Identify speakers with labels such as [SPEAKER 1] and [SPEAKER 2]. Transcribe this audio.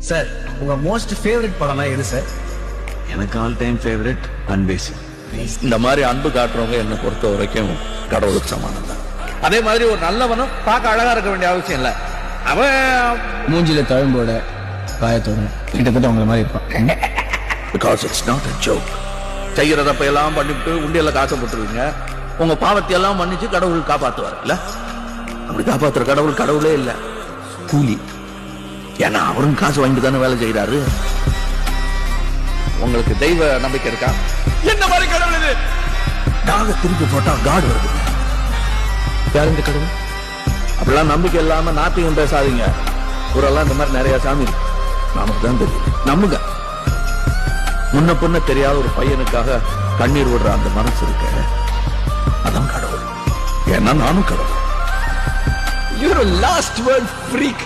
[SPEAKER 1] Sir உங்க most favourite படம்னா எது சார்?
[SPEAKER 2] எனக்கு ஆல் டைம் ஃபேவரட் அன்பேசி. இந்த மாதிரி அன்பு காட்டுறவங்க என்னை பொறுத்த வரைக்கும் கடவுளுக்கு சமானம் தான். அதே மாதிரி ஒரு நல்லவனும் பார்க்க அழகா இருக்க வேண்டிய அவசியம் இல்லை. அவன்
[SPEAKER 1] மூஞ்சில தழும்போட காயத்தோட கிட்டத்தட்ட உங்களை மாதிரி இருப்பான்.
[SPEAKER 2] Because it's not a joke. செய்யற தப்ப எல்லாம் பண்ணிவிட்டு உண்டியெல்லாம் காசை போட்டுருவீங்க. உங்க பாவத்தை எல்லாம் மன்னிச்சு கடவுள் காப்பாத்துவார் இல்ல? அப்படி காப்பாத்துற கடவுளே இல்ல, கூலி. ஏன்னா அவரும் காசு வாங்கிட்டு தானே வேலை செய்யறாரு. உங்களுக்கு தெய்வ நம்பிக்கை இருக்கா? என்ன மாதிரி கடவுள் இது? டாக திருப்பி போட்டா காடு வருது. யார் இந்த கடவுள்? அப்படிலாம் நம்பிக்கை இல்லாம நாத்தையும் பேசாதீங்க. ஊரெல்லாம் இந்த மாதிரி நிறைய சாமி இருக்கு. நமக்கு தான் தெரியும். நம்புங்க. முன்ன பொண்ண தெரியாத ஒரு பையனுக்காக கண்ணீர் விடுற அந்த மனசு இருக்க, அதான் கடவுள். ஏன்னா நானும் கடவுள்.
[SPEAKER 1] You're a last word freak.